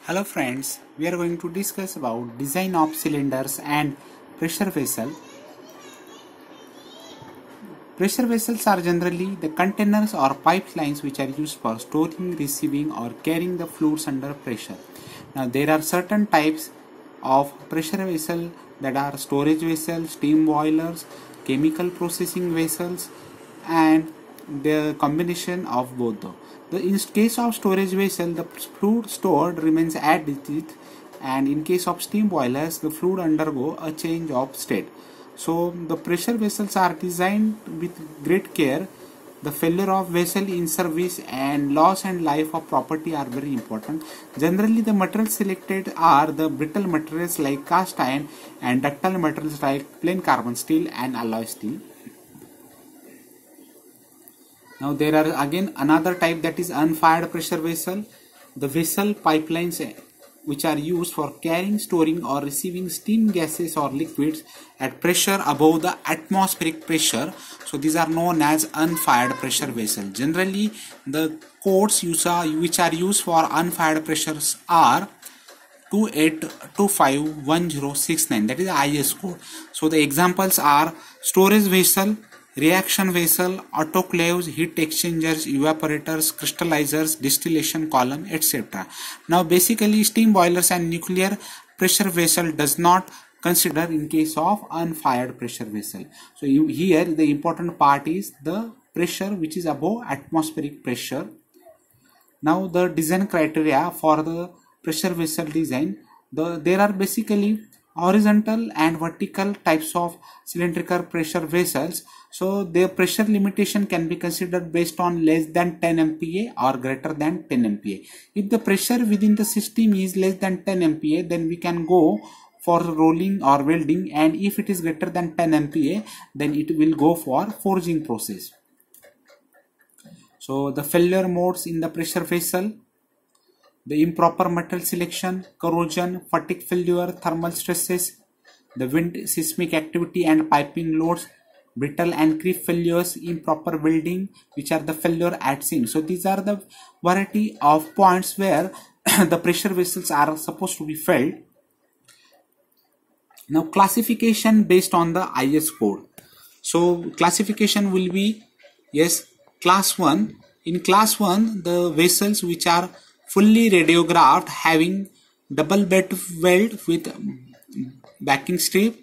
Hello friends, we are going to discuss about design of cylinders and pressure vessel. Pressure vessels are generally the containers or pipelines which are used for storing, receiving or carrying the fluids under pressure. Now there are certain types of pressure vessel that are storage vessels, steam boilers, chemical processing vessels and the combination of both. In case of storage vessel, the fluid stored remains as it is, and in case of steam boilers, the fluid undergo a change of state. So the pressure vessels are designed with great care. The failure of vessel in service and loss and life of property are very important. Generally, the materials selected are the brittle materials like cast iron and ductile materials like plain carbon steel and alloy steel. Now there are again another type, that is unfired pressure vessel. The vessel pipelines which are used for carrying, storing or receiving steam, gases or liquids at pressure above the atmospheric pressure. So these are known as unfired pressure vessel. Generally the codes which are used for unfired pressures are 28251069, that is the IS code. So the examples are storage vessel, reaction vessel, autoclaves, heat exchangers, evaporators, crystallizers, distillation column, etc. Now basically steam boilers and nuclear pressure vessel does not consider in case of unfired pressure vessel. So here the important part is the pressure which is above atmospheric pressure. Now the design criteria for the pressure vessel design, there are basically horizontal and vertical types of cylindrical pressure vessels. So their pressure limitation can be considered based on less than 10 MPa or greater than 10 MPa. If the pressure within the system is less than 10 MPa, then we can go for rolling or welding, and if it is greater than 10 MPa, then it will go for forging process. So the failure modes in the pressure vessel: the improper material selection, corrosion, fatigue failure, thermal stresses, the wind, seismic activity and piping loads, brittle and creep failures, improper welding, which are the failure at seam. So these are the variety of points where the pressure vessels are supposed to be failed. Now classification based on the IS code. So classification will be, yes, class 1. In class 1, the vessels which are fully radiographed having double bed weld with backing strip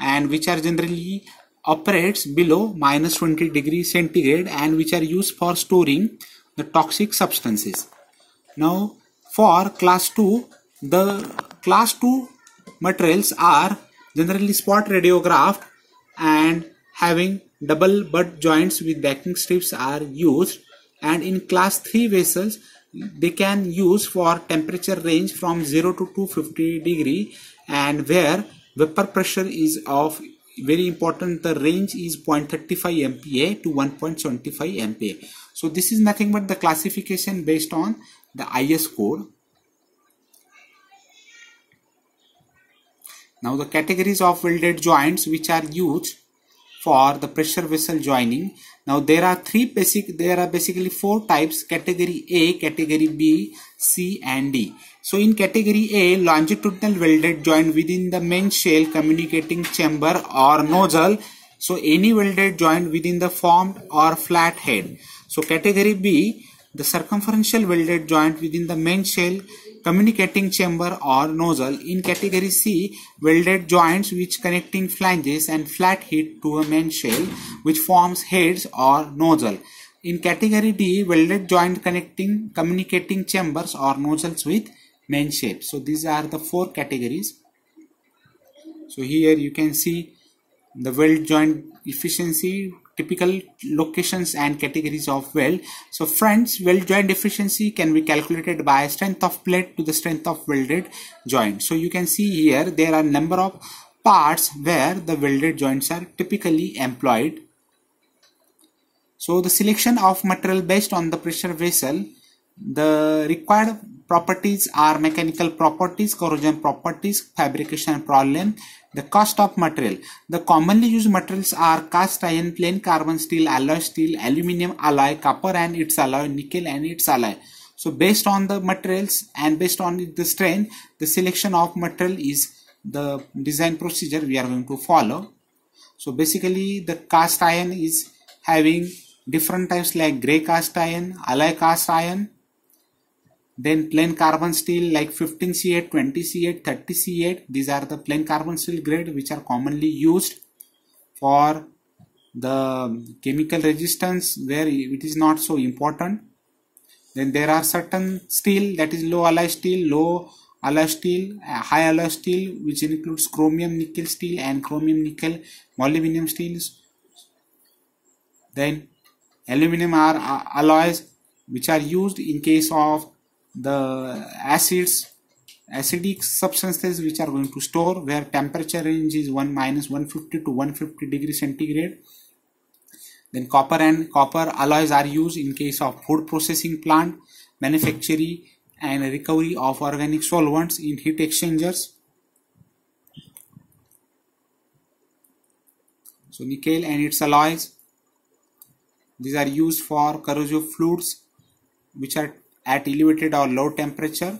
and which are generally operates below -20 degrees centigrade and which are used for storing the toxic substances. Now for class 2, the class 2 materials are generally spot radiographed and having double butt joints with backing strips are used, and in class 3 vessels they can use for temperature range from 0 to 250 degree, and where vapor pressure is of very important, the range is 0.35 MPa to 1.75 MPa. So this is nothing but the classification based on the IS code. Now the categories of welded joints which are used for the pressure vessel joining. Now there are basically 4 types: category A, category B, C and D. So in category A, longitudinal welded joint within the main shell, communicating chamber or nozzle. So any welded joint within the formed or flat head. So category B, the circumferential welded joint within the main shell, communicating chamber or nozzle. In category C, welded joints which connecting flanges and flat head to a main shell which forms heads or nozzle. In category D, welded joint connecting communicating chambers or nozzles with main shape. So these are the 4 categories. So here you can see the weld joint efficiency, typical locations and categories of weld. So friends, weld joint efficiency can be calculated by strength of plate to the strength of welded joint. So you can see here there are number of parts where the welded joints are typically employed. So the selection of material based on the pressure vessel, the required properties are mechanical properties, corrosion properties, fabrication problem, the cost of material. The commonly used materials are cast iron, plain carbon steel, alloy steel, aluminum alloy, copper and its alloy, nickel and its alloy. So based on the materials and based on the strength, the selection of material is the design procedure we are going to follow. So basically the cast iron is having different types like grey cast iron, alloy cast iron, then plain carbon steel like 15C8, 20C8, 30C8. These are the plain carbon steel grade which are commonly used for the chemical resistance where it is not so important. Then there are certain steel, that is low alloy steel, high alloy steel, which includes chromium nickel steel and chromium nickel molybdenum steels. Then aluminum are alloys which are used in case of the acidic substances which are going to store, where temperature range is -150 to 150 degrees centigrade. Then copper alloys are used in case of food processing plant, manufacturing and recovery of organic solvents in heat exchangers. So nickel and its alloys, these are used for corrosive fluids which are at elevated or low temperature,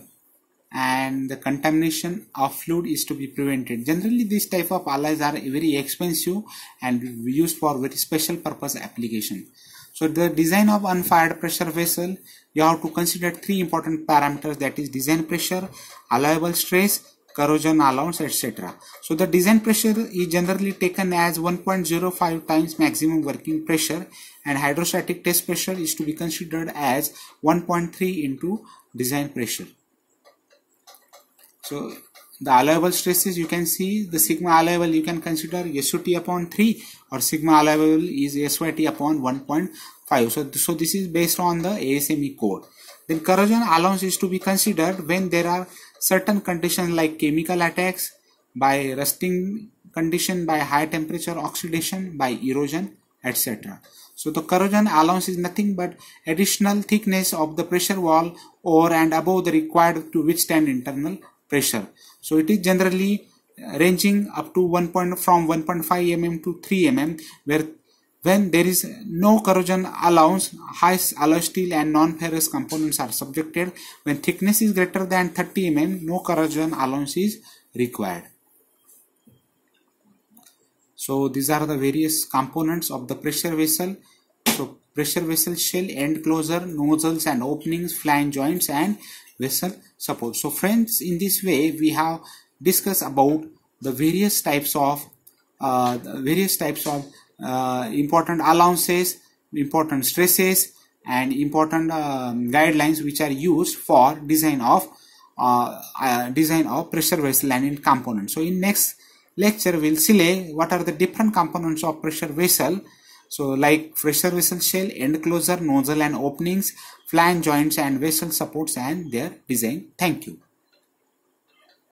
and the contamination of fluid is to be prevented. Generally this type of alloys are very expensive and used for very special purpose application. So the design of unfired pressure vessel, you have to consider three important parameters, that is design pressure, allowable stress, corrosion allowance, etc. So the design pressure is generally taken as 1.05 times maximum working pressure, and hydrostatic test pressure is to be considered as 1.3 into design pressure. So the allowable stresses, you can see the sigma allowable you can consider SUT upon 3 or sigma allowable is SYT upon 1.5. So this is based on the ASME code. Then corrosion allowance is to be considered when there are certain conditions like chemical attacks, by rusting condition, by high temperature oxidation, by erosion, etc. So the corrosion allowance is nothing but additional thickness of the pressure wall over and above the required to withstand internal pressure. So it is generally ranging up to from 1.5 mm to 3 mm, where when there is no corrosion allowance, high alloy steel and non-ferrous components are subjected. When thickness is greater than 30 mm, no corrosion allowance is required. So these are the various components of the pressure vessel. So pressure vessel shell, end closure, nozzles and openings, flange joints and vessel support. So friends, in this way we have discussed about the various types of important allowances, important stresses and important guidelines which are used for design of pressure vessel and its components. So in next lecture we'll see what are the different components of pressure vessel. So like pressure vessel shell, end closure, nozzle and openings, flange joints and vessel supports and their design. Thank you.